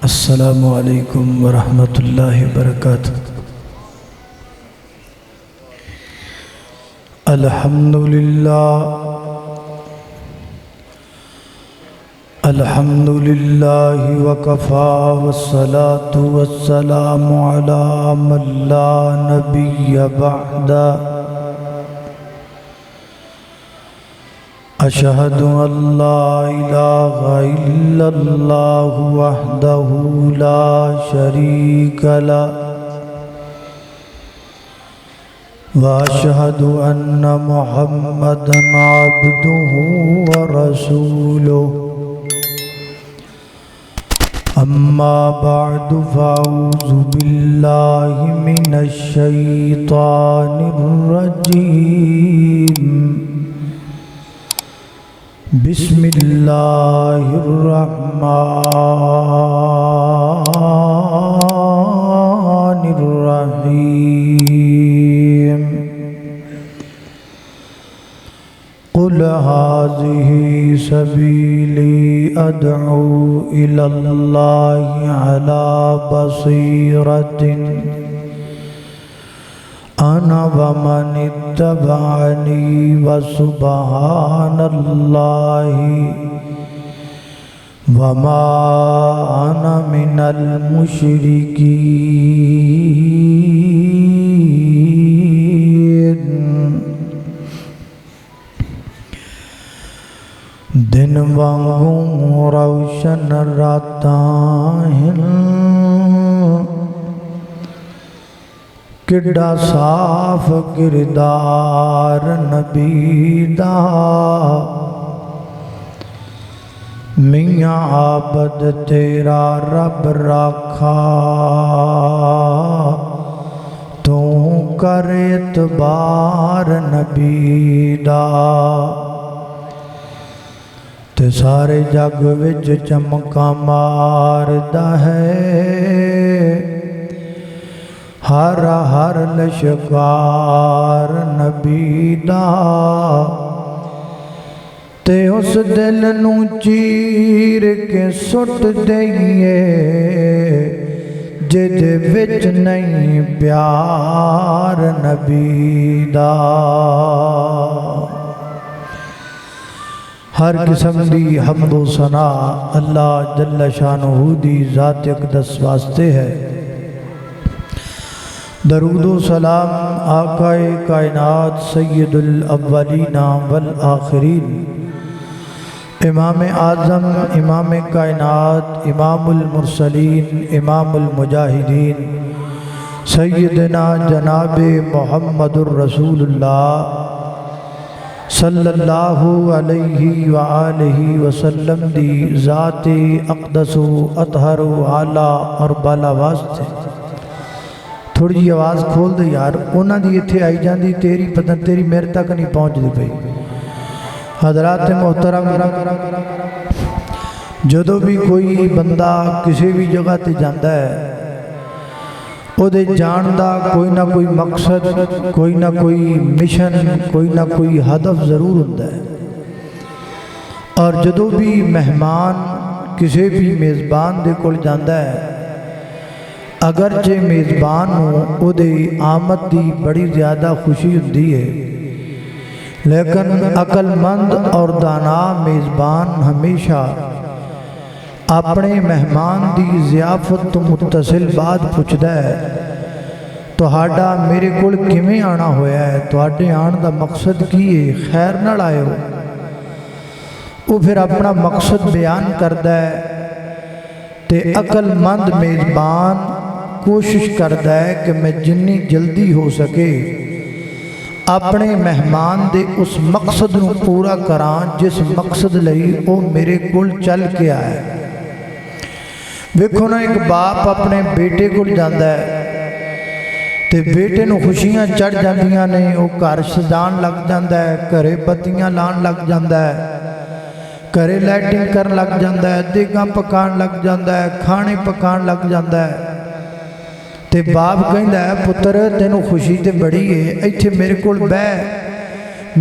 السلام علیکم ورحمۃ اللہ وبرکاتہ۔ الحمدللہ وکفا والصلاة والسلام علی من لا نبی بعدہ۔ اشہد ان لا الہ الا اللہ وحدہ لا شریک لہ واشہد ان محمدا عبدہ ورسولہ۔ اما بعد فاعوذ باللہ من الشیطان الرجیم۔ بسم اللہ الرحمن الرحیم۔ قل هذه سبیلی ادعو الی اللہ علی بصیرۃ انا ومن اتبعنی وسبحان اللہ وما انا من المشرکین۔ دن وانگوں روشن راتاں ہیں، کڈا صاف کردار نبی دا، میاں عابد تیرا رب راکھا، تو کر اعتبار نبی دا۔ تے سارے جگ وچ چمکا ماردا ہے، ہر ہر لشکار نبی دا۔ تے اس دل نو چیر کے سٹ دئیے جد وچ نہیں پیار نبی دا۔ ہر قسم دی حمد و ثنا اللہ جل شانہ دی ذات اقدس واسطے ہے۔ درود و سلام آقا کائنات سید الاولین والآخرین، امام اعظم امام کائنات امام المرسلین امام المجاہدین سیدنا جناب محمد الرسول اللہ صلی اللہ علیہ وآلہ وسلم دی ذات اقدس و اطہر و اعلیٰ اور بالا واسطے۔ تھوڑی جی آواز کھول دے یار، اونا دی اتھے آئی جاندی تیری پتن تیری میرے تک نہیں پہنچ دی پئی۔ حضرات محترم، جدو بھی کوئی بندہ کسی بھی جگہ تے جاندہ ہے، او دے جاندہ کوئی نہ کوئی مقصد، کوئی نہ کوئی مشن، کوئی نہ کوئی ہدف ضرور ہوتا ہے۔ اور جدو بھی مہمان کسی بھی میزبان دے کول جاندہ ہے، اگرچہ میزبان ہو او دے آمد دی بڑی زیادہ خوشی ہوتی ہے، لیکن عقل مند اور دانا میزبان ہمیشہ اپنے مہمان دی ضیافت تو متصل بات پوچھدا ہے، تہاڈا میرے کول کیویں آنا ہویا ہے، تہاڈے آن دا مقصد کی ہے، خیر نال آئے ہو۔ وہ پھر اپنا مقصد بیان کردا ہے، تے عقل مند میزبان کوشش کردا ہے کہ میں جنی جلدی ہو سکے اپنے مہمان دے اس مقصد نو پورا کران جس مقصد لئی او میرے کول چل کے آئے۔ ویکھو نا، ایک باپ اپنے بیٹے کول جاندا ہے تے بیٹے نو خوشیاں چڑھ جاندیاں نے، او گھر سجان لگ جاندا ہے، گھرے بتیاں لان لگ جاندا ہے، گھرے لائٹنگ کرن لگ جاندا ہے، دیگاں پکان لگ جاندا ہے، کھانے پکان لگ جاندا ہے۔ تے باپ کہندا ہے پتر تینوں خوشی تے بڑی ہے، ایتھے میرے کول بہ،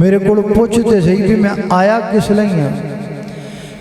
میرے کول پوچھ تے صحیح بھی میں آیا کس لئی ہاں۔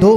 2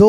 2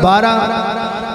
12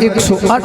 108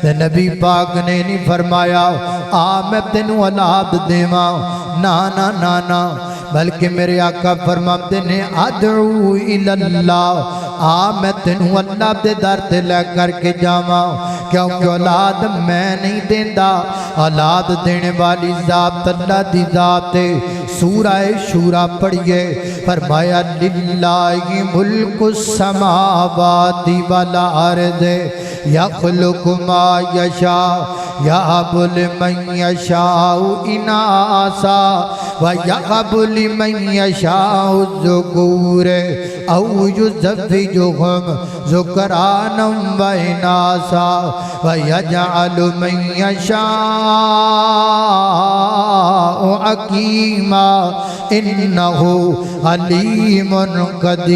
تے نبی پاک نے نہیں فرمایا آ میں تینوں اولاد دیواں، نا نا نا نا، بلکہ میرے آقا فرماتے نے ادعو الاللہ، آ میں تینوں اللہ دے در تے لے کر کے جاواں، کیونکہ اولاد میں نہیں دیندا، اولاد دینے والی ذات اللہ دی ذات ہے۔ سورہ شورا پڑھئے، فرمایا للہ ملک السماوات والارض یخلق ما یشاء یہب لمن یشاء اناسا ویہب لمن یشاء الذکور او یزوجہم ذکرانا واناسا ویجعل من یشاء عقیما انہو علیم قدیر۔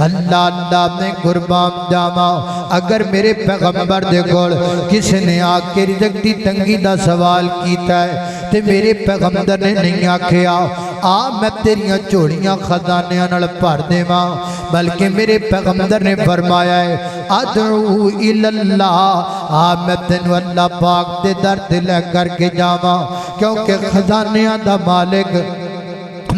اللہ اللہ میں قربان جاواں، اگر میرے پیغمبر دے کول کس نے آ کے رزق دی تنگی دا سوال کیتا ہے تے میرے پیغمبر نے نہیں آکھیا آ میں تیریاں چوڑیاں خزانیاں نال بھر دیواں، بلکہ میرے پیغمبر نے فرمایا ہے ادعو الاللہ، آ میں تینوں اللہ پاک دے در تے لے کر کے جاواں، کیونکہ خزانیاں دا مالک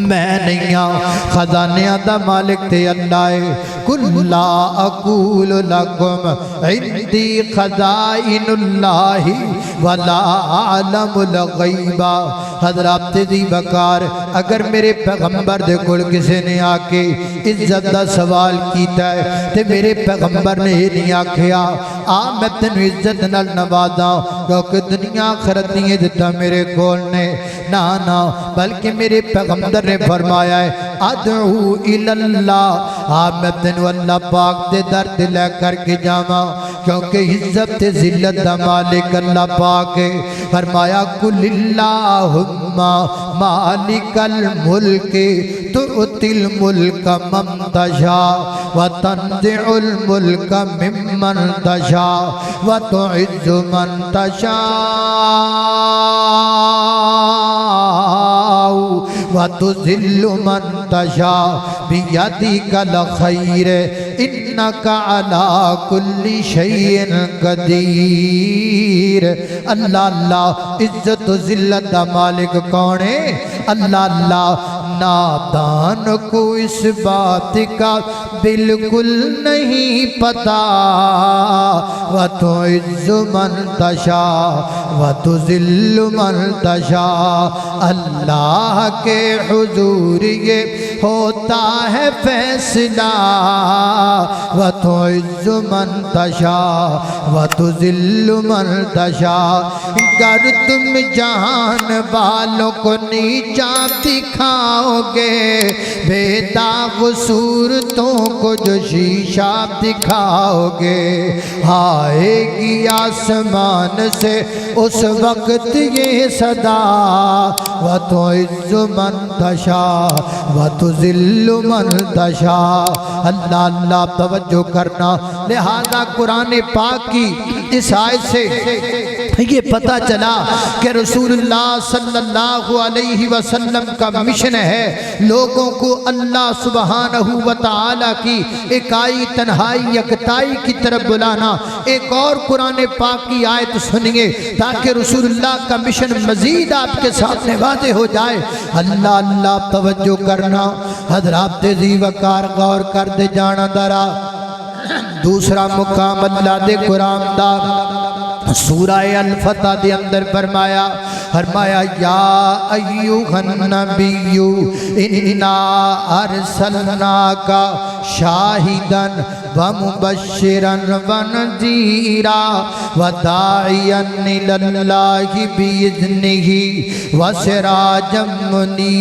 میں نہیں ہاں، خزانیاں دا مالک تے اللہ ہے۔ قل لا اقول لکم عندی خزائن اللہ ولا اعلم الغیب۔ حضرات دی بکار اگر میرے پیغمبر دے کول کسی نے آ کے عزت دا سوال کیتا ہے تے میرے پیغمبر نے یہ نہیں آکھیا آ میں تینوں عزت نال نوازاں کیونکہ دنیا آخرت نہیں دیتا میرے کول نے، نا نا، بلکہ میرے پیغمبر نے فرمایا ہے ادعو الاللہ، آ میں تینوں اللہ پاک دے در تے لے کر کے جاواں، کیونکہ عزت تے ذلت دا مالک اللہ پاک ہے۔ فرمایا قل اللہم مالک الملک تؤتی الملک من تشاء وتنزع الملک ممن تشاء وتعز من تشاء وتذل من تشاء بیدک الخیر انک علی کل شیء قدیر۔ اللہ اللہ، عزت و ذلت دا مالک کون ہے؟ اللہ اللہ۔ نادان کو اس بات کا بالکل نہیں پتا، وَتُعِزُّ مَن تَشَاءُ وَتُذِلُّ مَن تَشَاءُ۔ اللہ کے حضور یہ ہوتا ہے فیصلہ، وَتُعِزُّ مَن تَشَاءُ وَتُذِلُّ مَن تَشَاءُ۔ گر تم جہان والوں کو نیچا دکھاؤ گے، بے داغ صورتوں کو جو شیشہ دکھاؤ گے، آئے گی آسمان سے اس وقت یہ صدا، وَتُعِزُّ مَن تَشَاءُ وَتُذِلُّ مَن تَشَاءُ۔ اللہ اللہ، توجہ کرنا، لہذا قرآن پاک کی اس آیت سے یہ پتہ چلا کہ رسول اللہ صلی اللہ علیہ وسلم کا مشن ہے لوگوں کو اللہ سبحانہ وتعالی کی اکائی تنہائی یکتائی کی طرف بلانا۔ ایک اور قرآن پاک کی آیت سنیے تاکہ رسول اللہ کا مشن مزید آپ کے سامنے واضح ہو جائے۔ اللہ اللہ، توجہ کرنا، حضرات ذی وقار غور کر دے جانا درا۔ دوسرا مقام اللہ دے قرآن دا سورہ الفتح دے اندر فرمایا یا ایوہ النبی انا ارسلناک شاہدا ومبشرا ونذیرا وداعیا الاللہ باذنہ وسراجا منیرا۔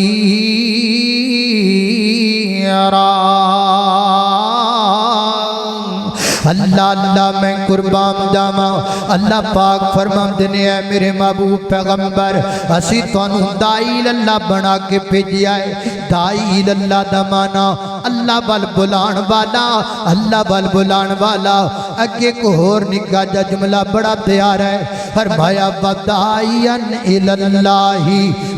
اللہ اللہ، میں قربان جاواں، اللہ پاک فرماندے نے اے میرے محبوب پیغمبر، اسی تانوں داعی اللہ بنا کے بھیجیا ہے۔ داعی اللہ دا معنی اللہ وال بلان والا، اللہ وال بلان والا۔ اگے کو ہور نکا جا جملہ بڑا پیارا ہے، فرمایا وداعیا اللہ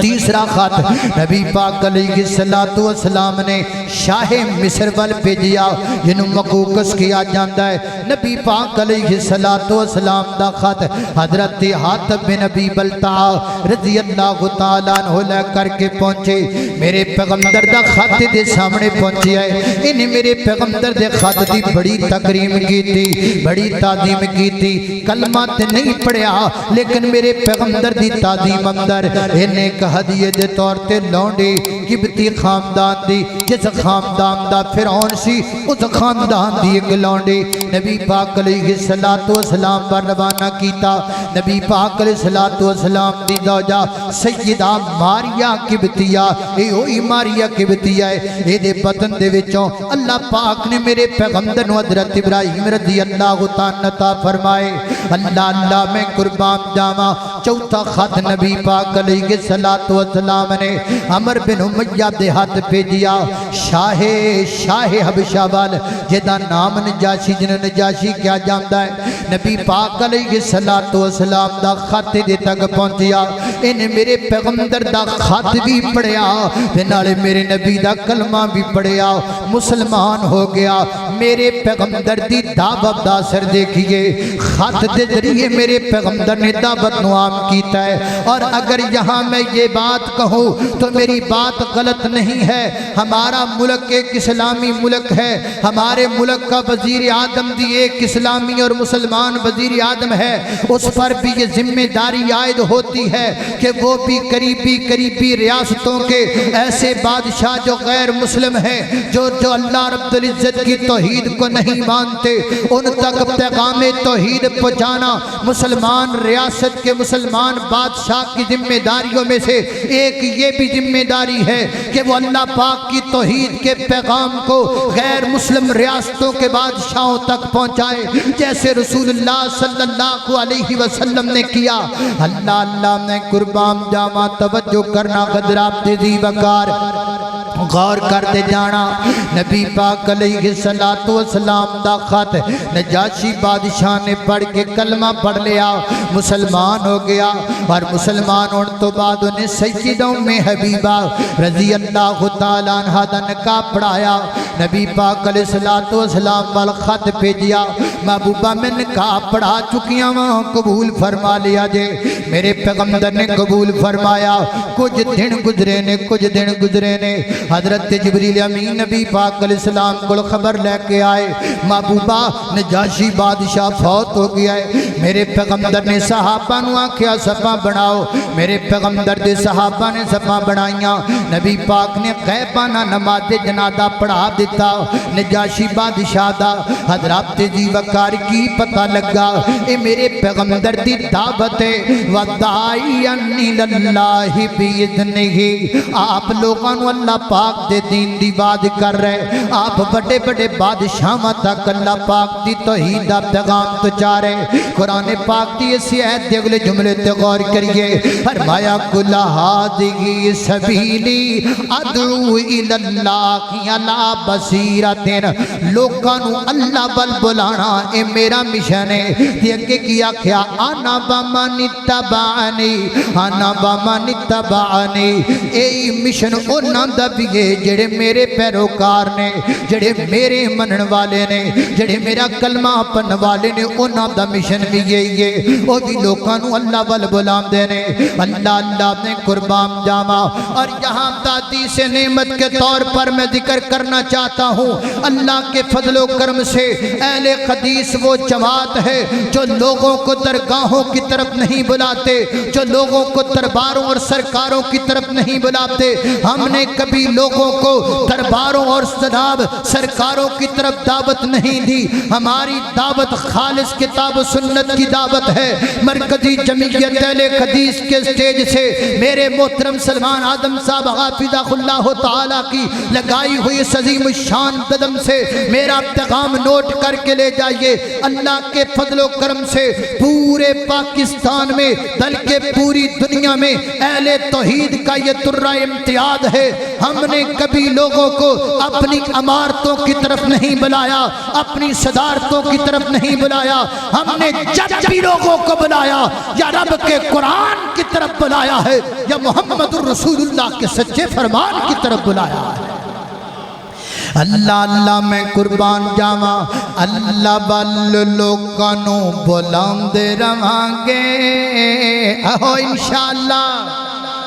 تیسرا خط نبی پاک علیہ السلام نے شاہ مصر وال بھیجیا جنہوں مقوقس کیا جاندہ ہے۔ نبی پاک علیہ السلام دا خط حضرت حاتب بن ابی بلتعہ رضی اللہ تعالیٰ عنہ لے کر کے پہنچے۔ میرے پیغمبر دا خط دے سامنے پہنچی ہے، انہیں میرے پیغمبر دے خط دی بڑی تکریم کی تھی، بڑی تعظیم کی تھی۔ کلمات نہیں پڑھیا لیکن میرے پیغمبر دی تعظیم اندر انہیں ایک ہدیے دے طور تے لونڈی کبتی خاندان دی، جس خاندان دا فرعون سی اس خاندان دی ایک لونڈی نبی پاک علیہ السلام پر روانہ کیتا۔ نبی پاک علیہ السلام دی زوجہ سیدہ ماریا کبتیہ، اے ہوئی ماریا کبتیہ ہے، اے دے بدن دے وچوں اللہ پاک نے میرے پیغمبر نو حضرت ابراہیم رضی اللہ تعالیٰ فرمائے۔ اللہ میں قربان جاواں چوتھا خط نبی پاک علیہ السلام نے عمر بن امیہ دے ہاتھ بھیجیا، شاہ حبشہ وال جدا نام نجاشی، جنہیں نجاشی کیا جاندا ہے۔ نبی پاک علیہ السلام دا خط دے تک پہنچیا، انہیں میرے پیغمبر دا خط بھی پڑھیا، نالے میرے نبی دا کلمہ بھی پڑھیا، مسلمان ہو گیا۔ میرے پیغمبر دی دعوت دا اثر دیکھئے، خط دے ذریعے میرے پیغمبر نے دعوت نو عام کیتا ہے۔ اور اگر یہاں میں یہ بات کہوں تو میری بات غلط نہیں ہے، ہمارا ملک ایک اسلامی ملک ہے، ہمارے ملک کا وزیر اعظم بھی ایک اسلامی اور مسلمان وزیر اعظم ہے، اس پر بھی یہ ذمہ داری عائد ہوتی ہے کہ وہ بھی قریبی ریاستوں کے ایسے بادشاہ جو غیر مسلم ہیں، جو اللہ رب العزت کی توحید کو نہیں مانتے، ان تک پیغام توحید پہنچانا مسلمان ریاست کے مسلمان بادشاہ کی ذمہ داریوں میں سے ایک یہ بھی ذمہ داری ہے کہ وہ اللہ پاک کی توحید کے پیغام کو غیر مسلم ریاستوں کے بادشاہوں تک پہنچائے، جیسے رسول اللہ صلی اللہ علیہ وسلم نے کیا۔ اللہ میں قربان جاواں توجہ کرنا حضرات دی وقار غور کرتے جانا۔ نبی پاک علیہ السلام دا خط نجاشی بادشاہ نے پڑھ کے کلمہ پڑھ لیا، مسلمان ہو گیا، اور مسلمان ہونے تو بعد انہیں سیدہ ام حبیبہ رضی اللہ تعالیٰ عنہ دا نکاح پڑھایا۔ نبی پاک علیہ السلام وال خط بھیجیا، محبوبہ میں نکاح پڑھا چکیاں وہاں قبول فرما لیا جے۔ میرے پیغمبر نے قبول فرمایا، کچھ دن گزرے نے حضرت جبریل امین نبی پاک علیہ السلام کو خبر لے کے آئے، محبوبہ نجاشی بادشاہ فوت ہو گیا ہے۔ میرے پیغمبر نے صحابہ نو آکھیا صفاں بناؤ، میرے پیغمبر دے صحابہ نے صفاں بنائیاں، نبی پاک نے غیبانہ نماز جنازہ پڑھا دیتا نجاشی بادشاہ دا۔ حضرات جی وقار کی پتہ لگا اے میرے پیغمبر دی دعوت ہے، وَدَعِيًا إِلَى اللَّهِ بِإِذْنِهِ، آپ لوگاں نو اللہ پاک دے دین دی بات کر رہے، آپ بڑے بڑے بادشاہاں تک اللہ پاک دی توحید دا پیغام تو چاہ رہے۔ قرآن پاک دی اسی آیت دے اگلے جملے تے غور کریے، فرمایا قُلْ هَٰذِهِ سَبِيلِي أَدْعُو إِلَى اللَّهِ عَلَىٰ بَصِيرَةٍ، لوگاں نو اللہ بل بلانا اے میرا مشن ہے۔ دیکھے کیا کیا آنا وَمَنِ اتَّبَعَنِي، آنا وَمَنِ اتَّبَعَنِي، اے مشن انہاں دا بھی ہے جڑے میرے پیروکار نے، جڑے میرے منن والے نے، جڑے میرا کلمہ پڑھن والے نے، انہاں دا مشن بھی یہ او دی لوکاں نو اللہ ول بلان دینے۔ اللہ نے قربان جاواں، اور یہاں دادی سے نعمت کے طور پر میں ذکر کرنا چاہتا ہوں، اللہ کے فضل و کرم سے اہل حدیث وہ جماعت ہے جو لوگوں کو درگاہوں کی طرف نہیں بلاتے، جو لوگوں کو درباروں اور سرکاروں کی طرف نہیں بلاتے۔ ہم نے کبھی لوگوں کو درباروں اور جناب سرکاروں کی طرف دعوت نہیں دی، ہماری دعوت خالص کتاب و سنت کی دعوت ہے۔ مرکزی جمعیت اہل حدیث کے سٹیج سے میرے محترم سلمان اعظم صاحب حافظہ اللہ تعالیٰ کی لگائی ہوئی عظیم و شان بدم سے میرا پیغام نوٹ کر کے لے جائیے۔ اللہ کے فضل و کرم سے پورے پاکستان میں بلکہ پوری دنیا میں اہل توحید کا یہ درہ امتیاز ہے، ہم نے کبھی لوگوں کو اپنی عمارتوں کی طرف نہیں بلایا، اپنی صدارتوں کی طرف نہیں بلایا، ہم نے جب بھی لوگوں کو بلایا یا رب کے قرآن کی طرف بلایا ہے یا محمد الرسول اللہ کے سچے فرمان کی طرف بلایا ہے۔ اللہ اللہ میں قربان جاواں، اللہ بل لوکانوں بلاندے رہاں گے، اہو انشاءاللہ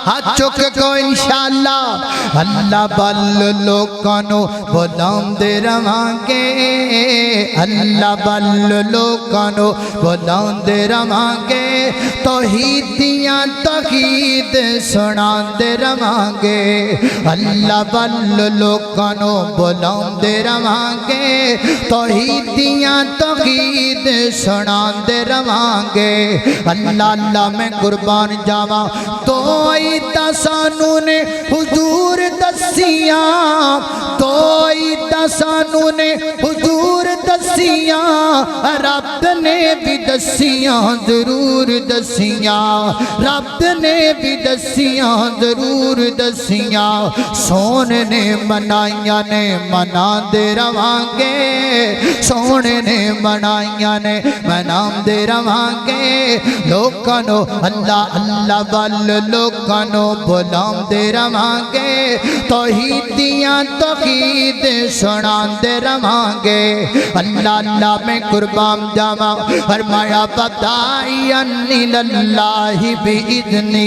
ہاتھ چک کو انشاءاللہ، اللہ بل لوکانوں بلاندے رہاں گے، اللہ بل لوکانوں بلاندے رہاں گے، توحیدیاں توحید سناندے رہاں گے، اللہ بل لوکانوں بلاندے رہاں گے، توحیدیاں توحید سناندے رہاں گے۔ اللہ اللہ میں قربان جاواں، توئی تا سانو نے حضور دسیاں، توئی تا سانو نے حضور دسیاں، رب نے بھی دسیاں ضرور دسیاں، رب نے بھی دسیاں ضرور دسیاں، سونے نے منائیاں نے منا دے رواں گے، سونے نے منائیاں نے منا دے رواں گے، لوکانو اللہ اللہ بل لوکانو بلام دے رواں گے، توحیدیاں توحید سنان دے رواں گے۔ اللہ اللہ میں قربان جاواں، فرمایا بداعیاً الاللہ بإذنہ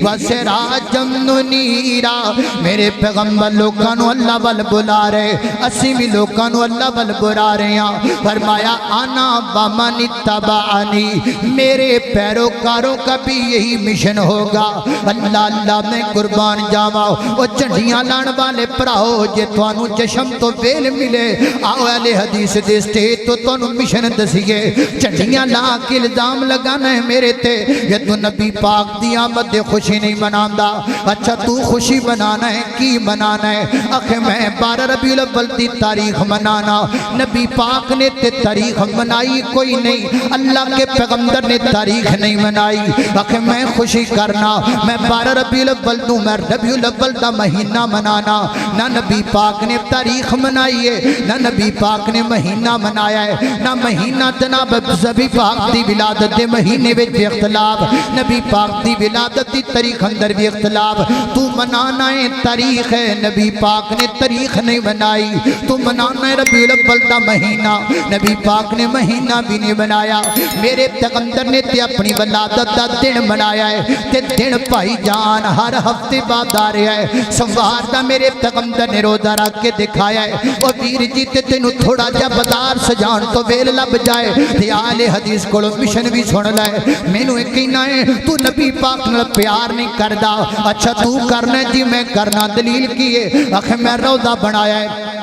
وسراجا منیرا، میرے پیغمبر لوکانو اللہ بل بلا رہے، اسی بھی لوکانو اللہ بل بلا رہے ہیں۔ فرمایا انا ومن اتبعنی، میرے پیروکاروں کا بھی یہی مشن ہوگا۔ اللہ اللہ میں قربان جاواں، او چنڈیاں لان والے پراؤ، جے توانو چشم تو ویل ملے، آؤ اہل حدیث دے سٹیج تو توانو مشن دسیے، چنڈیاں لا کے الزام لگانا ہے میرے تے، یہ تو نبی پاک دی آمد دے خوشی نہیں مناندا، اچھا تو خوشی منانا ہے کی منانا ہے؟ اکھے میں 12 ربیع الاول دی تاریخ منانا، نبی پاک نے تے تاریخ منائی کوئی نہیں، اللہ کے پیغمبر نے تاریخ نہیں منائی، اکھے میں خوشی کرنا، میں 12 ربیع الاول دوں، میں ربیع الاول دا مہینہ منانا، نہ نبی پاک نے تاریخ منائی ہے، نہ نبی پاک نے مہینہ منایا ہے، نہ مہینہ جناب نبی پاک دی ولادت دے مہینے وچ بھی اختلاف، نبی پاک دی ولادت دی تاریخ اندر بھی اختلاف، تو منانا ہے تاریخ ہے، نبی پاک نے تاریخ نہیں بنائی، تو منانا ہے ربیع الاول دا مہینہ، نبی پاک نے مہینہ بھی نہیں بنایا، میرے پیغمبر نے تے اپنی ولادت دا دن منایا ہے، تے دن بھائی جان ہر ہفتے بعد آ رہا ہے، سوار دا میرے پیغمبر نے روزہ رکھ کے دکھایا ہے، اور ویر جی تے تینوں تھوڑا جا بازار سجان تو ویل لب جائے، تے آل حدیث کولو مشن بھی سن لے، مینوں ایک کہنا ہے تو نبی پاک نال پیار نہیں کردا، اچھا تو کرنا جی میں کرنا، دلیل کی ہے؟ آخر میں روزہ بنایا ہے،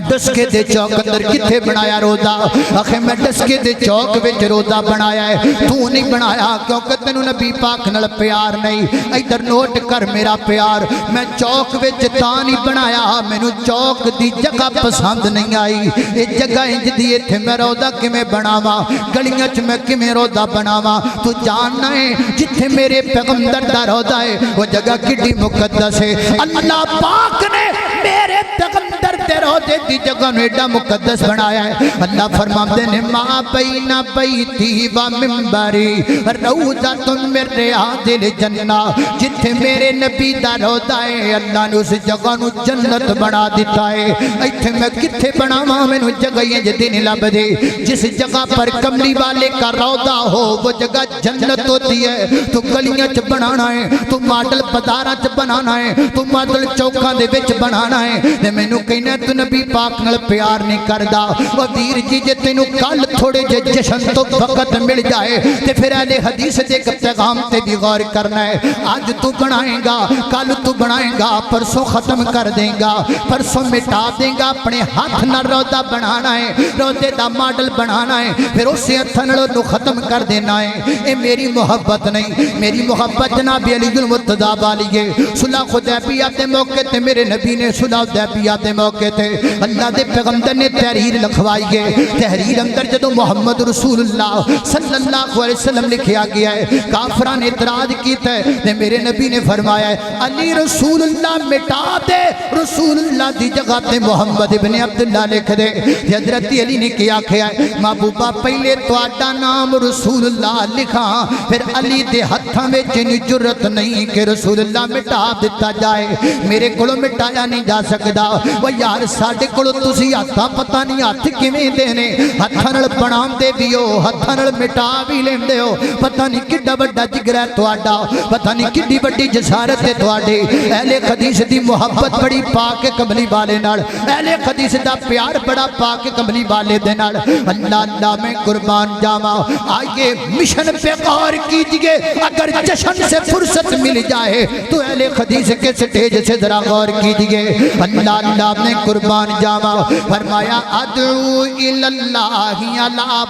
ڈسکے دے چوک اندر کتھے بنایا روزہ؟ آخر میں ڈسکے دے چوک وچ روزہ بنایا ہے، تو نہیں بنایا کیونکہ تینوں نبی پاک نال پیار نہیں، ادھر نوٹ کر میرا پیار، میں چوک وچ تاں نہیں بنایا، مینوں چوک دی جگہ پسند نہیں آئی، اے جگہ انج دی ایتھے میں روزہ کیویں بناواں، گلیاں چ میں کیویں روزہ بناواں؟ تو جاننا ہے جتھے میرے پیغمبر دا روزہ ہے وہ جگہ کڈی مقدس ہے، اللہ پاک نے میرے پیغمبر دے روزے دی جگہ نے ایڈا مقدس بنایا ہے۔ اللہ فرماتے ہیں ما بین بیتی و منبری روضۃ من ریاض الجنہ، جتھے میرے نبی دا روضہ ہے اللہ نے اس جگہ نو جنت بنا دیتا ہے۔ ایتھے میں کتھے بناواں؟ مینوں جگہ یہ دن لب دے، جس جگہ پر کملی والے کا روضہ ہو وہ جگہ جنت ہوتی ہے، تو گلیاں چ بنانا ہے، تو ماڈل بازاراں چ بنانا ہے، تو ماڈل چوکاں دے وچ بنانا ہے، تے مینوں کہنا تو نبی پاک نال پیار نہیں کردا، او ویر جی جے تینوں کل تھوڑے جے جشن تو وقت مل جائے تے پھر اہل حدیث دے پیغام تے بھی غور کرنا ہے، آج تو بنائیں گا، کل تو بنائیں گا، پرسوں ختم کر دیں گا، پرسوں مٹا دیں گا، اپنے ہاتھ نال روضہ بنانا ہے، روضے دا ماڈل بنانا ہے، پھر اسے ہتھ نال نو ختم کر دینا ہے۔ اے میری محبت نہیں، میری محبت جناب علی المرتضیٰ والی ہے۔ صلح حدیبیہ دے موقع تے میرے نبی نے صلح حدیبیہ دے موقع موقع تے اللہ دے پیغمبر نے تحریر لکھوائی ہے. تحریر اندر جدو محمد رسول اللہ صلی اللہ علیہ وسلم لکھیا گیا ہے کافران اعتراض کیتا ہے تے میرے نبی نے فرمایا ہے علی رسول اللہ مٹا دے, رسول اللہ دی جگہ تے محمد ابن عبداللہ لکھ دے. حضرت علی نے کیا کیا ہے محبوبہ پہلے تواڈا نام رسول اللہ لکھا پھر علی دے ہتھاں وچ جرت نہیں کہ رسول اللہ مٹا دیتا جائے, میرے کولوں مٹایا نہیں جا سکدا. وہ یار ساڈے کولوں تسی ہتھاں پتہ نہیں ہتھ کیویں دے نے, ہتھاں نال بناندے بھی ہو ہتھاں نال مٹا بھی لیندے ہو, پتہ نہیں کڈا وڈا جگر ہے تواڈا, پتہ نہیں کڈی وڈی جسارت ہے تواڈی. اہل حدیث دی محبت بڑی پاک کملی والے نال, اہل حدیث دا پیار بڑا پاک کملی والے دے نال. اللہ اللہ میں قربان جاواں. آئیے مشن پہ غور کیجئے, اگر جشن سے فرصت مل جائے تو اہل حدیث کے سٹیج سے ذرا غور کیجئے. اللہ اللہ میں قربان جاواں. فرمایا ادعو اللہ علی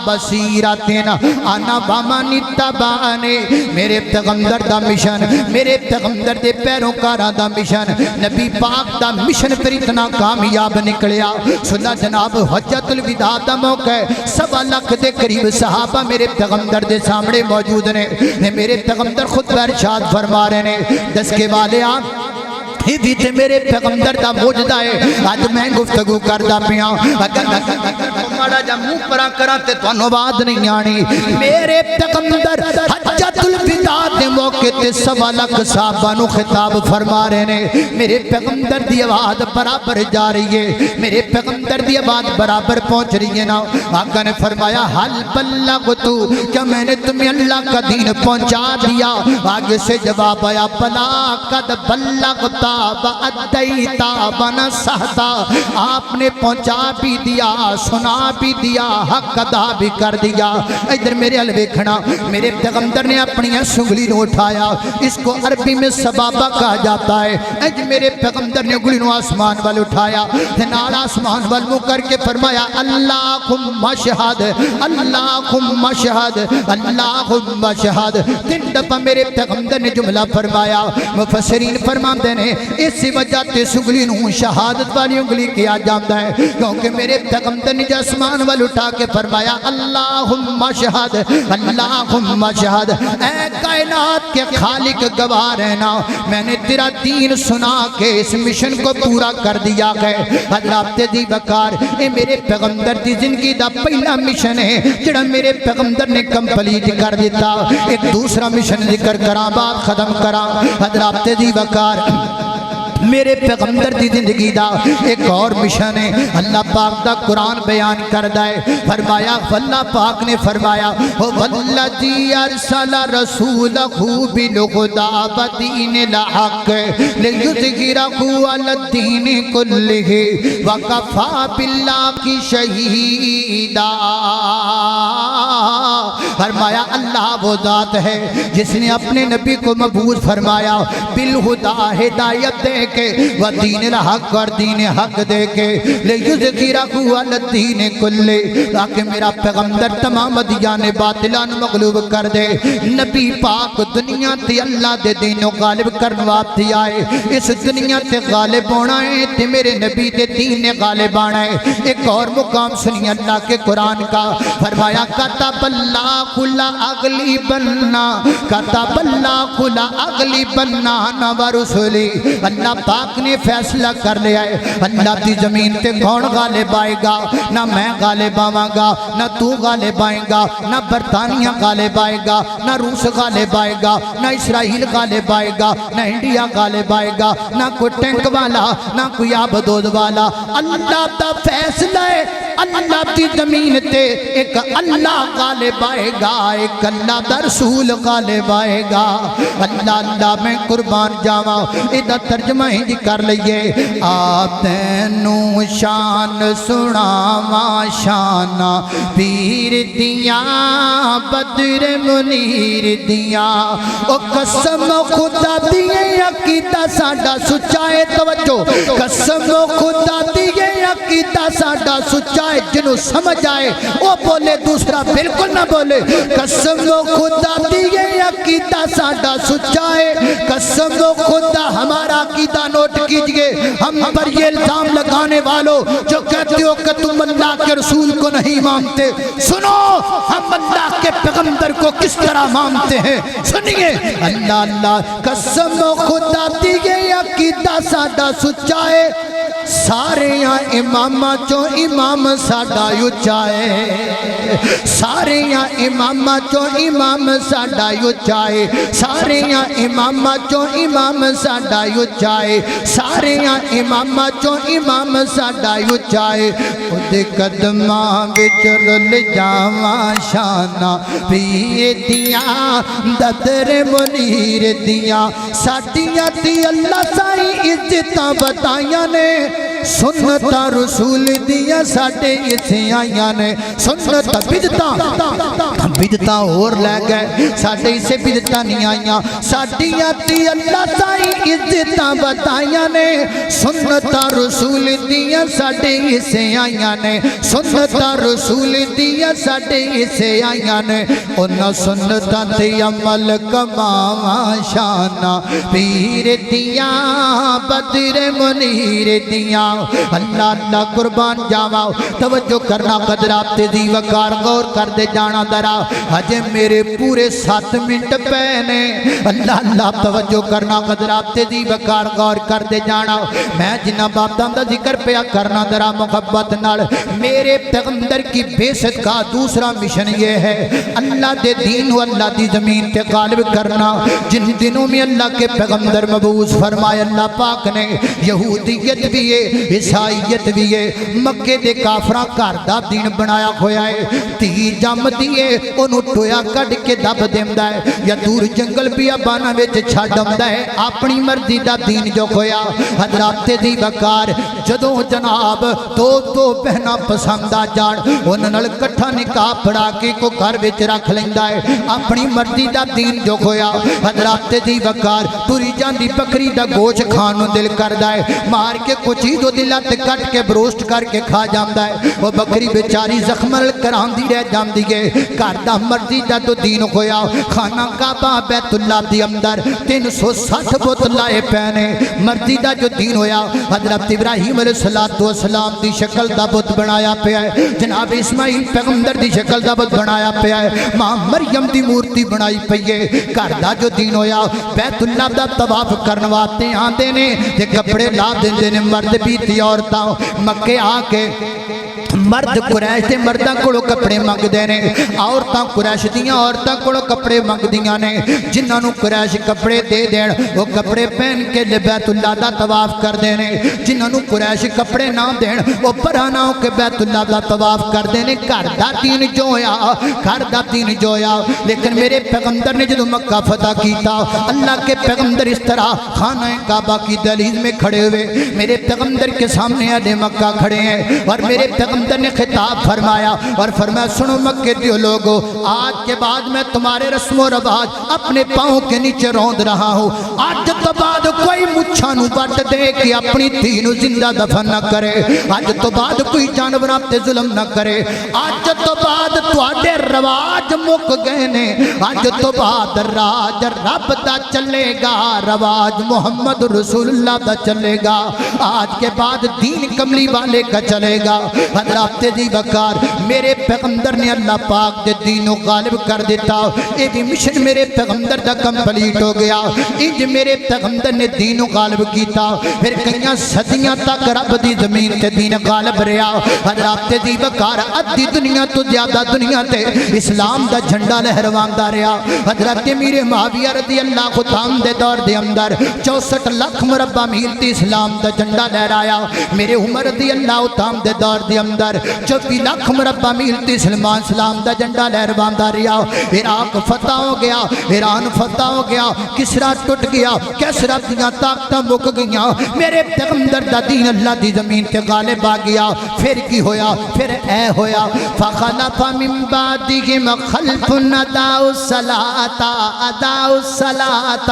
بصیرۃ انا ومن اتبعنی. میرے پیغمبر دا مشن, میرے پیغمبر دے پیروکاراں دا مشن, نبی پاک دا مشن پر اتنا کامیاب نکلیا. سنا جناب حجت الوداع دا موقع ہے, 1.25 لاکھ دے قریب صحابہ میرے پیغمبر دے سامنے موجود نے. میرے پیغمبر خود ارشاد فرما رہے نے دس کے والے آپ ہی تے میرے پیغمبر دا موجودہ ہے. آج میں گفتگو کردا پیاں, اگر ماڑا جا منہ پرا کراں تے تانوں آواز نہیں آنی. میرے پیغمبر حجت الوداع دے موقع تے 1.25 لاکھ صحابہ نو خطاب فرما رہے نے. میرے پیغمبر دی آواز برابر جا رہی ہے, میرے پیغمبر دی آواز برابر پہنچ رہی ہے نا. آقا نے فرمایا حل بلغتو, کیا میں نے تمہیں اللہ کا دین پہنچا دیا؟ آگے سے جواب آیا بلا قد بلغتا وَأَدَّيْتَ وَنَصَحْتَ. آپ نے پہنچا بھی دیا, سنا بھی دیا, حق ادا بھی کر دیا. ادھر میرے حل ویکھنا, میرے پیغمبر نے اپنی انگلی نو اٹھایا, اس کو عربی میں سبابہ کہا جاتا ہے. اج میرے پیغمبر نے انگلی نو آسمان وال اٹھایا, نال آسمان وال منہ کر کے فرمایا اللہم اشہد اللہم اشہد اللہم اشہد. 3 دفعہ میرے پیغمبر نے جملہ فرمایا. مفسرین فرماندے نے اسی وجہ تے انگلی نو شہادت والی انگلی کیا جاتا ہے, کیونکہ میرے پیغمبر نے آسمان وال اٹھا کے فرمایا اللہم اشہد اللہم اشہد. اے کائنات کے خالق گواہ رہنا, میں نے تیرا دین سنا کے اس مشن کو پورا کر دیا ہے. حضرات دی وقار, اے میرے پیغمبر دی زندگی دا پہلا مشن ہے جڑا میرے پیغمبر نے کمپلیٹ کر دیتا. ایک دوسرا مشن ذکر کراں بات ختم کراں. حضرات دی وقار, میرے پیغمبر دی زندگی دا ایک اور مشن ہے. اللہ پاک دا قرآن بیان کردہ ہے. فرمایا اللہ پاک نے فرمایا وَالَّذِي أَرْسَلَ رَسُولَهُ بِالْهُدَىٰ وَدِينِ الْحَقِّ لِيُظْهِرَهُ عَلَى الدِّينِ كُلِّهِ وَكَفَىٰ بِاللَّهِ شَهِيدًا. فرمایا اللہ وہ ذات ہے جس نے اپنے نبی کو مبعوث فرمایا بالہدیٰ, ہدایت دے کے, و دین الحق, اور دین حق دے کے, لیظہرہ علی الدین کلہ, تاکہ میرا پیغمبر تمام ادیان باطلان مغلوب کر دے. نبی پاک دنیا تے اللہ دے دینوں غالب کرنوا تے آئے, اس دنیا تے غالب ہونا ہے تے میرے نبی دے دین نے غالب آنا ہے. ایک اور مقام سنی اللہ کے قرآن کا. فرمایا کتب اللہ لأغلبن, کتب اللہ لأغلبن انا ورسلی. اللہ پاک نے فیصلہ کر لیا ہے اللہ دی زمین تے کون غالب آئے گا. نہ میں غالب آواں گا, نہ تو غالب آئے گا, نہ برطانیہ غالب آئے گا, نہ روس غالب آئے گا, نہ اسرائیل غالب آئے گا, نہ انڈیا غالب آئے گا, نہ کوئی ٹینک والا, نہ کوئی آبدود والا. اللہ دا فیصلہ ہے. اللہ دی زمین تے ایک اللہ غالب آئے گا, ایک اللہ دا رسول غالب آئے گا. اللہ اللہ میں قربان جاواں. ادھا ترجمہ ہی کر لئیے. آپ تینوں شان سناواں شانہ پیر دیاں بدر منیر دیاں. او قسم خدا دیئے عقیدہ ساڈا سچائے توجہ, قسم خدا دیئے عقیدہ ساڈا سچا ہے، جنوں سمجھ آئے وہ بولے، دوسرا بالکل نہ بولے۔ قسم خدا دی یہ عقیدہ ساڈا سچا ہے، قسم خدا ہمارا عقیدہ نوٹ کیجئے۔ ہم پر یہ الزام لگانے والوں جو کہتے ہو کہ تم اللہ کے رسول کو نہیں مانتے، سنو ہم اللہ کے پیغمبر کو کس طرح مانتے ہیں، سنیے۔ اللہ اللہ قسم خدا دی یہ عقیدہ ساڈا سچا ہے، سارے اماماں چوں امام ساڈا اچا ہے، سارے اماماں چوں امام ساڈا اچا ہے، سارے اماماں چوں امام ساڈا اچا ہے، سارے اماماں چوں امام ساڈا اچا ہے۔ اودے قدماں وچ رل جاواں شاناں پیر دیاں، ددر منیر دیاں، ساڈیاں تے اللہ سائی عزتاں بتائیاں نے، سنتا رسول دیا ساڑے اسے آئیاں نے، سنتا بدتا اور لے گئے، ساڑے اسے بدتا نہیں آئیاں، ساڑیاں تی اللہ سائی عزتاں بتائیاں نے، سنتا رسول دیا ساڑے اسے آئیاں نے، سنتا رسول دیا ساڑے اسے آئیاں نے، انہاں سنتا تی عمل کماواں شانہ پیر دیا، بدر منیر دیا۔ اللہ اللہ قربان جاواں، توجہ کرنا قدرات تیزی وقار غور کر دے جانا درا، ہجے میرے پورے 7 منٹ پہنے۔ اللہ اللہ توجہ کرنا قدرات تیزی وقار غور کر دے جانا، میں جنہ بابدان دا ذکر پیا کرنا درا محبت نال۔ میرے پیغمبر کی بیست کا دوسرا مشن یہ ہے، اللہ دے دین و اللہ دی زمین تے غالب کرنا۔ جن دنوں میں اللہ کے پیغمبر مبعوث فرمائے اللہ پاک نے، یہودیت بھی ہے، عیسائیت بھی ہے، مکے دے کافراں گھر دا دین بنایا ہویا ہے، تی جم دیے انہوں ٹویا کڈ کے دب دیندا ہے، یا دور جنگل بیاباناں وچ چھڈدا ہے، اپنی مرضی دا دین جو ہویا۔ حضرات دی وقار جدوں جناب دو بہنا پسند آ جان، انہاں نال کٹھا نکاح پڑھا کے کو گھر وچ رکھ لیندا ہے، اپنی مرضی دا دین جو ہویا۔ حضرات دی وقار تری جاندی بکری دا گوشت کھان نوں دل کردا ہے، مار کے کچھ ہی دو دلات کٹ کے بروسٹ کر کے کھا جاندا ہے، وہ بکری بیچاری زخمل کراندی رہ جاندی ہے۔ گھر دا مرضی دا تو دین ہویا، خانہ کعبہ بیت اللہ دی اندر 360 بت لائے پہنے، مرضی دا جو دین ہویا۔ حضرت ابراہیم علیہ السلام دی شکل دا بت بنایا پیا ہے، جناب اسماعیل پیغمبر دی شکل دا بت بنایا پیا ہے، ماں مریم دی مورتی بنائی پئی ہے۔ گھر دا جو دین ہویا، بیت اللہ دا طواف کرنواتے آندے نے تے کپڑے لا دیندے نے، مرد بھی تھی عورتاں مکے آ کے مرد قریش دے مرداں کولوں کپڑے منگ دے نے، عورتاں قریش دیاں عورتاں کولوں کپڑے منگ دیاں نے، جنہاں نوں قریش کپڑے دے دین وہ کپڑے پہن کے بیت اللہ دا طواف کر دے نے، جنہاں نوں قریش کپڑے نہ دین وہ پرانا ہو کے بیت اللہ دا طواف کر دے نے۔ گھر دا دین جو ہویا، گھر دا دین جو ہویا، لیکن میرے پیغمبر نے جدوں مکہ فتح کیتا، اللہ کے پیغمبر اس طرح خانہ کعبہ کی دہلیز میں کھڑے ہوئے، میرے پیغمبر کے سامنے اہل مکہ کھڑے ہیں، اور میرے پیغمبر نے خطاب فرمایا اور فرمایا سنو مکے دیو لوگو، آج کے بعد میں تمہارے رسم و رواج اپنے پاؤں کے نیچے روند رہا ہوں، آج تو بعد کوئی مچھانو بٹ دے کہ اپنی تینو زندہ دفن نہ کرے، آج تو بعد کوئی جانور آپ تے ظلم نہ کرے، آج تو بعد تواڈے رواج مک گئے نے، آج تو بعد راج رب دا چلے گا، رواج محمد رسول اللہ دا چلے گا، آج کے بعد دین کملی والے کا چلے گا۔ حضرات دی وقار میرے پیغمبر نے اللہ پاک دے دین و غالب کر دیتا، یہ بھی مشن میرے پیغمبر دا کمپلیٹ ہو گیا، انج میرے پیغمبر نے دین و غالب کیتا، پھر کئیاں صدیاں تک رب دی زمین تے دین غالب رہا۔ حضرات دی وقار ادھی دنیا تو زیادہ دنیا تے اسلام دا جھنڈا لہرواندا رہا۔ حضرت امیر معاویہ رضی اللہ عنہ دے دور دے اندر 64 لاکھ مربع میل تے اسلام دا جھنڈا لہرایا۔ میرے عمر رضی اللہ عنہ دے دور دے اندر 24 لاکھ مربع میل تے اسلام دا جھنڈا لہرواندا رہا۔ عراق فتح ہو گیا، ایران فتح ہو گیا، کسرا ٹوٹ گیا، کیسرا دیاں طاقتاں مک گئیاں، میرے پیغمبر دا دین اللہ دی زمین تے غالب آ گیا۔ پھر کی ہویا؟ پھر اے ہویا فخلف من بعدہم خلف اداؤوا الصلاۃ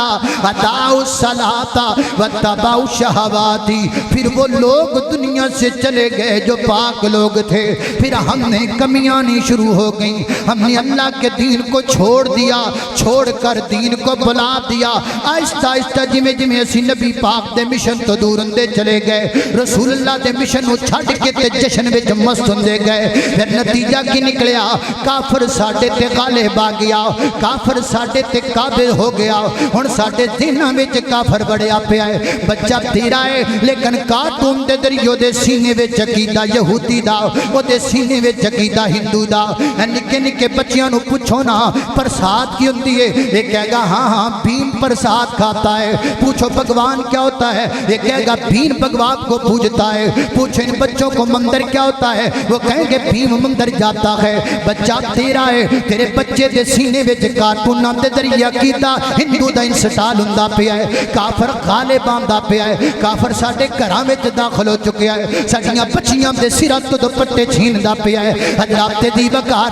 واتبعوا الشہوات، پھر وہ وہ لوگ دنیا سے چلے گئے جو پاک لوگ تھے، پھر ہم نے کمیاں نہیں شروع ہو گئیں، ہم نے اللہ کے دین کو چھوڑ دیا، چھوڑ کر دین کو بلا دیا۔ آہستہ آہستہ جمیں جمیں اسی نبی پاک دے مشن تو دور ہوندے چلے گئے، رسول اللہ دے مشن نو چھڈ کے تے جشن وچ مست ہوندے گئے۔ پھر نتیجہ کی نکلیا؟ کافر ساڈے تے غالب آ گیا، کافر ساڈے تے قابل ہو گیا۔ ہن ساڈے دیناں وچ کافر بڑیا پیا ہے، بچہ تیرا ہے لیکن کارٹون دے ذریعے دے سینے وچ عقیدہ یہودی دا، او دے سینے وچ عقیدہ ہندو دا۔ نکے نکے بچیاں نو پوچھو نا پرساد کی ہوندی ہے، یہ کہے گا ہاں ہاں بھیم پرساد کھاتا ہے۔ پوچھو بھگوان کیا ہوتا ہے، یہ کہے گا بھیم بھگوان کو پوجتا ہے۔ پوچھو ان بچوں کو مندر کیا ہوتا ہے، وہ کہیں گے بھیم مندر جاتا ہے۔ بچہ تیرا ہے، تیرے بچے دے سینے وچ کارٹوناں دے ذریعے عقیدہ ہندو دا انسٹال ہوندا پیا ہے، کافر غالب آندا پیا ہے، کافر ساڈے گھراں وچ داخل ہو چکیا ہے، ساڈیاں بچیاں دے سراں تو دوپٹے چھیندا پیا ہے۔ حضرات دی وقار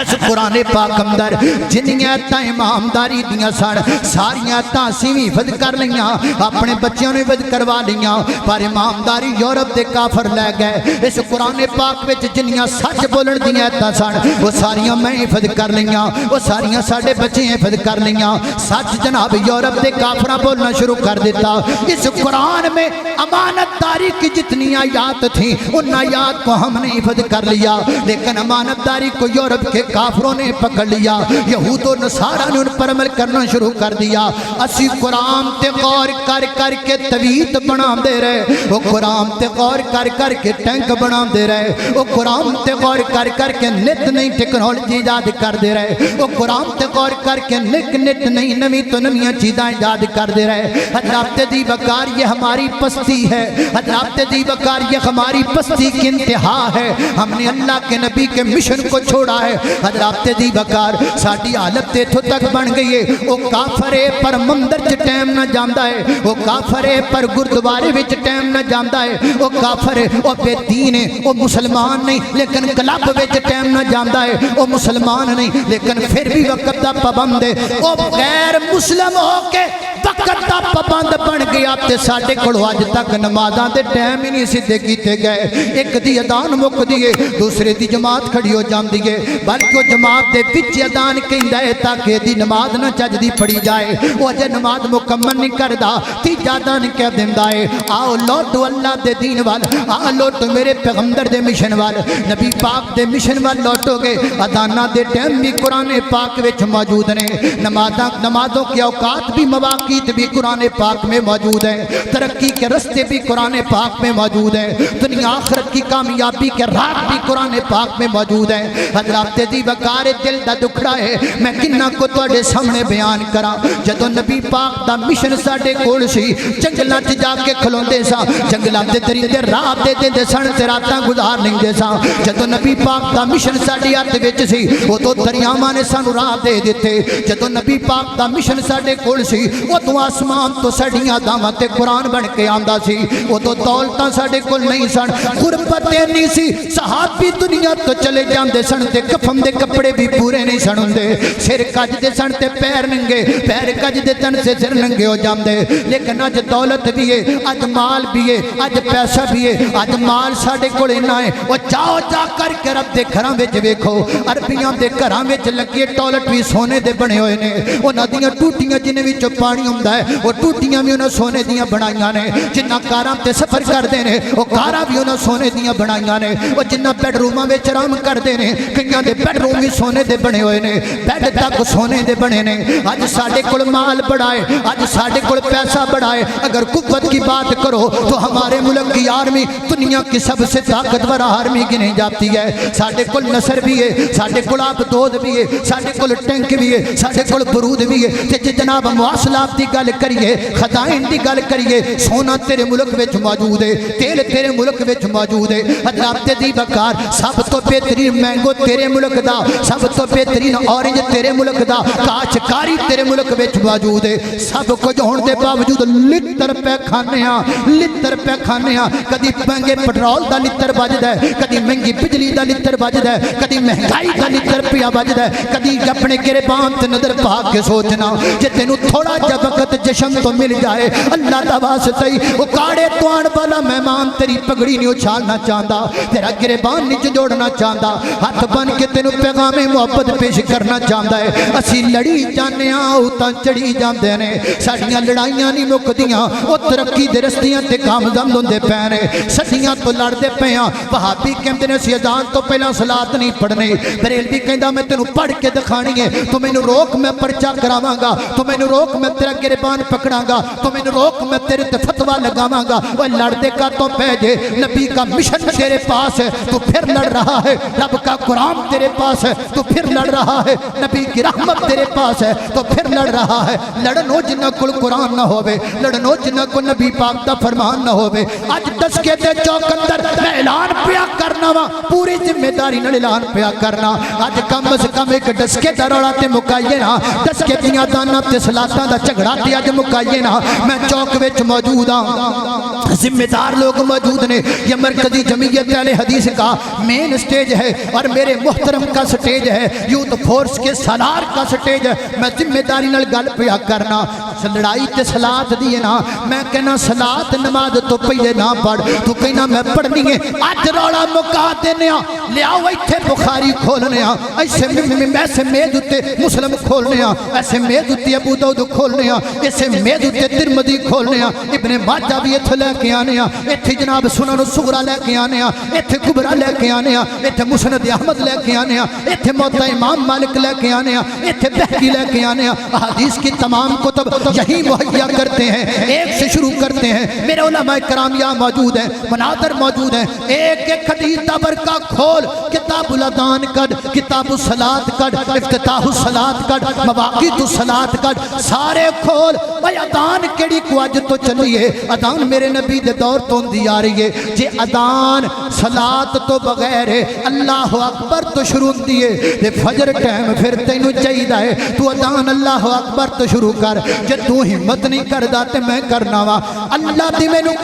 اس قرآن پاک اندر جنیاں تا امامداری دیاں سن ساریاں تا سیویں حفظ کر لیاں، اپنے بچیاں نے حفظ کروا لیاں، پر امامداری یورپ دے کافر لے گئے۔ اس قرآن پاک وچ جنیاں سچ بولن دیاں تا سن وہ ساریاں میں حفظ کر لیاں، وہ ساریاں ساڈے بچے حفظ کر لیاں۔ سچ جناب یورپ دے کافراں بولنا شروع کر دیتا۔ اس قرآن میں امانت داری کی جتنی آیات تھیں ان آیات کو ہم نے حفظ کر لیا، لیکن امانت داری کو یورپ کے کافروں نے پکڑ لیا، یہود و نصارہ نے ان پر عمل کرنا شروع کر دیا۔ اسی قرآن تے غور کر کر کے تویت بنا دے رہے، وہ قرآن تے غور کر کر کے ٹینک بنا دے رہے، وہ قرآن تے غور کر کر کے نت نئی ٹیکنالوجی ایجاد کر دے رہے، وہ قرآن تے غور کر کے نت نئی نویں تو نویں چیزاں ایجاد کر دے رہے۔ حضرات دی وقار یہ ہماری پستی ہے، حضرات دی وقار یہ ہماری پستی کی انتہا ہے۔ ہم نے اللہ کے نبی کے مشن کو چھوڑا ہے۔ حضرات دی وقار ساڈی حالت اتھوں تک بن گئی ہے، وہ کافر ہے پر مندر چ ٹائم نہ جاندا ہے، وہ کافر ہے پر گردوارے وچ ٹائم نہ جاندا ہے، وہ کافر ہے وہ بے دین ہے، وہ مسلمان نہیں لیکن کلب وچ ٹائم نہ جاندا ہے، وہ مسلمان نہیں لیکن پھر بھی وقت دا پابند ہے، وہ غیر مسلم ہو کے وقت دا پابند بن گیا تے ساڈے کول اج تک نمازاں دے ٹائم ہی نہیں سیدھے کیتے گئے۔ ایک دی اذان مکدی ہے، دوسرے دی جماعت کھڑی ہو جاندی ہے، بلکہ وہ جماعت دے وچ اذان کہندا ہے تاکہ دی نماز نہ چج دی پڑھی جائے، وہ اجے نماز مکمل نہیں کردا، تیجا اذان کہہ دیندا ہے آؤ لوٹو اللہ دے دین وال، آ لوٹو میرے پیغمبر دے مشن وال، نبی پاک دے مشن وال لوٹو گے۔ اذاناں دے ٹائم بھی قرآن پاک وچ موجود نے، نمازوں کے اوقات بھی مواقیت بھی قرآن پاک میں موجود ہیں، ترقی کے رستے بھی قرآن پاک میں موجود ہیں، دنیا آخرت کی کامیابی کے راہ بھی قرآن پاک میں موجود ہیں۔ حضرات دی وقار دل دا دکھڑا ہے، میں کنہ کو تواڈے سامنے بیان کراں۔ جدوں نبی پاک دا مشن ساڈے کول سی، جنگلاں تے جا کے کھلوندے ساں، جنگلاں دے درندے راہ دے دیندے سن تے راتاں گزار لیندے ساں۔ جدوں نبی پاک دا مشن ساڈے ہاتھ وچ سی، اودوں دریاواں نے سانو راہ دے دتے۔ جدوں نبی پاک دا مشن ساڈے کول سی، اودوں آسمان تو ساڈیاں دعواں تے قرآن بن کے آندا سی، اودوں دولتاں ساڈے کول نہیں سن، غربت نہیں سی، صحابی دنیا تو چلے جاندے سن تے کفن دے کپڑے بھی پورے نہیں سن ہوندے، سر کج دے سن تے پیر ننگے، پیر کج دے تن سے سر ننگے ہو جاندے۔ لیکن اج دولت بھی ہے، اج مال بھی ہے، اج پیسہ بھی ہے، اج مال ساڈے کول اینا ہے، او جاؤ جا کر کے رب دے گھراں وچ ویکھو، عربیاں دے گھراں وچ لگے ٹوائلٹ بھی سونے دے بنے ہوئے نے، انہاں دیاں ٹوٹیاں جنہاں وچ پانی ہوندا ہے، او ٹوٹیاں بھی انہاں سونے دیاں بنائیاں نے، جنہاں کاراں تے سفر کردے نے، او کاراں بھی انہاں سونے دیاں بنائیاں نے، او جنہاں بیڈ روماں وچ آرام کردے نے، کئیاں دے بیڈ روم بھی سونے دے بنے ہوئے نے، بیڈ تک سونے دے بنے نے۔ اج ساڈے کول مال بڑا ہے، اج ساڈے کول پیسہ بڑا ہے، اگر قوت کی بات کرو تو ہمارے ملک کی آرمی دنیا کی سب سے طاقتور آرمی گنی جاتی ہے۔ ساڈے کول نصر بھی ہے، ساڈے کول آبدود بھی ہے، ساڈے کول ٹینک بھی ہے، ساڈے کول برود بھی ہے۔ تے جناب مواصلات دی گل کریے، خزائن دی گل کریے، سونا تیرے ملک وچ موجود ہے، تیل تیرے ملک وچ موجود ہے۔ حضرات دی وقار سب تو بہترین مینگو تیرے ملک دا، سب تو بہترین اورنج تیرے ملک دا، کاشتکاری تیرے ملک وچ موجود ہے۔ سب کچھ ہون دے باوجود لتر پہ کھانے ہاں، لتر پہ کھانے ہاں، کدی مہنگے پٹرول دا لتر بجدا ہے، کدی مہنگی بجلی دا لتر بجدا ہے، کدی مہنگائی دا لتر پیا بجدا ہے، کدی اپنے گربان تے نظر پا کے سوچنا جے تینوں تھوڑا جا وقت وقت جشن تو مل جائے اللہ دا واسطہ ہی وہ کاڑے توان والا مہمان تیری پگڑی نہیں اچھالنا چاہتا تیرا گریبان نہیں جوڑنا چاہتا ہاتھ بن کے تینوں پیغام محبت پیش کرنا چاہتا ہے اسی لڑی جانے اوتاں چڑھی جاندے نے ساڈیاں لڑائیاں نہیں مکدیاں وہ ترقی دے رستیاں تے کامزم ہوندے پے نے صدیاں تو لڑدے پے ہاں وہابی کہندے نے اسی اذان تو پہلا صلاۃ نہیں پڑھنی بریلوی کہندا میں تینوں پڑھ کے دکھانی ہے تو مینوں روک میں پرچہ کراواں گا تو مینوں روک میں تیرا گریبان پکڑاں گا تو مینوں روک میں تیرے تے فتویٰ لگاواں گا وہ لڑدے کا تو پہ جے نبی کا مشن تیرے پاس ہے تو پھر لڑ رہا ہے رب کا قرآن تیرے پاس ہے تو پھر لڑ رہا ہے نبی کی رحمت تیرے پاس ہے تو پھر لڑ رہا ہے لڑنو جنہ کل قرآن نہ ہوئے لڑنو جنہ کل نبی پاک دا فرمان نہ ہوئے آج دسکے دے چوک اندر میں اعلان پیا کرنا وا پوری ذمہ داری نال اعلان پیا کرنا آج کم از کم ایک دسکے دا روڑا تے مکائیے نا دسکے دیاں دانا تے صلاتاں دا جھگڑا تے اج مکائیے نا میں چوک وچ موجود ہاں ذمہ دار لوگ موجود نے یہ مرکزی جمعیت اہل حدیث کا مین سٹیج ہے اور میرے محترم کا سٹیج ہے یوتھ فورس کے سالار کا سٹیج ہے میں ذمہ داری نال گل پیا کرنا لڑائی تے صلات دی نا میں کہنا صلات نماز تو پہلے نہ پڑھ تو کہنا میں پڑھنی ہے اج روڑا مکا دینے لیاؤ ایتھے بخاری کھولنے ایسے میز اتے مسلم کھولنے ایسے میز اتے ابو داؤد کھولنے ایسے میز اتے ترمذی کھولنے ابن ماجہ بھی ایتھے لے کے آنے ایتھے جناب سنن الصغریٰ لے کے آنے ایتھے کبریٰ لے کے آنے ایتھے مسند احمد لے کے آنے ایتھے موطا امام مالک لے کے آنے ایتھے بہقی لے کے آنے حدیث کی تمام کتب یہی مہیا کرتے ہیں ایک سے شروع کرتے ہیں میرے علماء کرام یہاں موجود ہیں مناظر موجود ہیں ایک ایک حدیث دا برکہ کھول کتاب الاذان کڈ کتاب الصلاۃ کڈ افتتاح الصلاۃ کڈ مواقیت الصلاۃ کڈ سارے کھول بھائی اذان کیڑی کو اج تو چلیے اذان میرے نبی دے دور تو دی آ رہی ہے جے اذان صلاۃ تو بغیر اللہ اکبر تو شروع ہوندی ہے تے فجر ٹائم پھر تینوں چاہیدا ہے تو اذان اللہ اکبر تو شروع کر جے تو ہمت نہیں کردا تے میں کرنا وا اللہ دی مینوں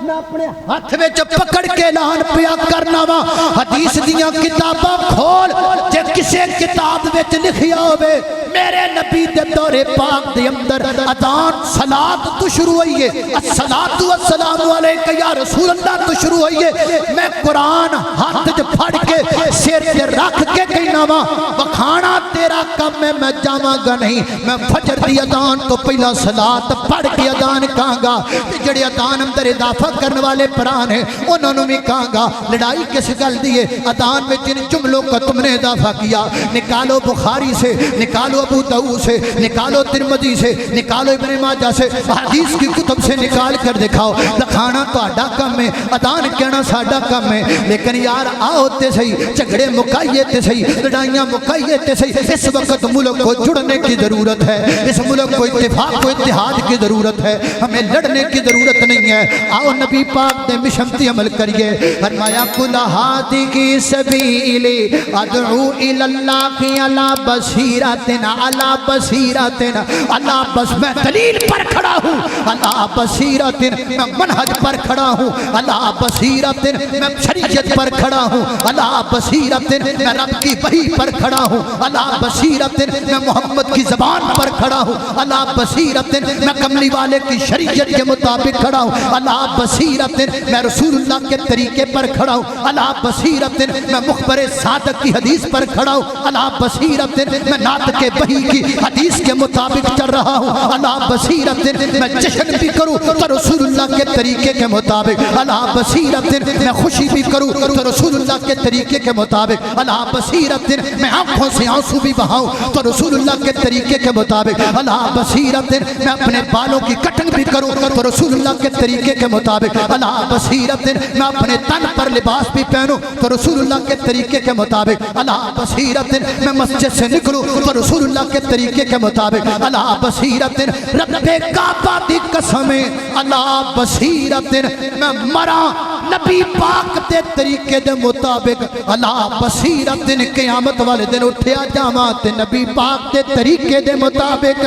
میں اپنے ہاتھ وچ پکڑ کے اعلان پیا کرنا وا حدیث دیاں کتاباں کھول جے کسے کتاب وچ لکھیا ہوے میرے نبی دے دور پاک دے اندر اذان صلاۃ تو شروع ہوئی ہے الصلاۃ والسلام علیک یا رسول اللہ تو شروع ہوئی ہے میں قرآن ہاتھ وچ پھڑ کے سر تے رکھ کے کہنا وا بخانا تیرا کم ہے میں جاواں گا نہیں میں فجر دی اذان تو پہلا صلاۃ پڑھ کے اذان کہاں گا جڑے اذان اندر اضافہ کرنے والے پران ہیں انہوں نے بھی کہاں گا لڑائی کس گل دی ہے اذان میں جن جملوں کا تم نے اضافہ کیا نکالو بخاری سے نکالو ابو داؤد سے نکالو ترمذی سے نکالو ابن ماجہ سے حدیث کی کتب سے نکال کر دکھاؤ لکھانا تو آڈا کم ہے اذان کہنا ساڈا کم ہے لیکن یار آؤ تے صحیح جھگڑے مکائیے تے صحیح لڑائیاں مکائیے تے صحیح اس وقت ملک کو جڑنے کی ضرورت ہے اس ملک کو اتفاق و اتحاد کی ضرورت ہے ہمیں لڑنے کی ضرورت نہیں ہے آؤ نبی پاک نے مشنتی عمل کریے فرمایا کل ہادی سبیلی ادعو الاللہ علی بصیرتن علی بصیرتن علی بس میں دلیل پر کھڑا ہوں علی بصیرتن میں منہج پر کھڑا ہوں علی بصیرتن میں شریعت پر کھڑا ہوں علی بصیرتن میں رب کی وحی پر کھڑا ہوں علی بصیرتن میں محمد کی زبان پر کھڑا ہوں علی بصیرتن میں کملی والے کی شریعت کے مطابق کھڑا ہوں علی بصیرتن میں رسول اللہ کے طریقے پر کھڑا ہوں علی بصیرتن میں مخبر صادق کی حدیث پر کھڑا ہوں علی بصیرتن میں نعت کے وحی کی حدیث کے مطابق چل رہا ہوں علی بصیرتن میں جشن بھی کروں تو رسول اللہ کے طریقے کے مطابق علی بصیرتن میں خوشی بھی کروں تو رسول اللہ کے طریقے کے مطابق علی بصیرتن میں آنکھوں سے آنسو بھی بہاؤں تو رسول اللہ کے طریقے کے مطابق علی بصیرتن میں اپنے بالوں کی کٹنگ بھی کروں تو رسول اللہ کے طریقے کے مطابق علی بصیرتن میں اپنے تن پر لباس بھی پہنوں تو رسول اللہ کے طریقے کے مطابق علی بصیرتن میں مسجد سے نکلوں تو رسول اللہ کے طریقے کے مطابق علی بصیرتن رب کعبہ دی قسم علی بصیرتن میں مرا نبی پاک دے طریقے دے مطابق علی بصیرتن قیامت والے دن اٹھیا جاواں تے نبی پاک دے طریقے دے مطابق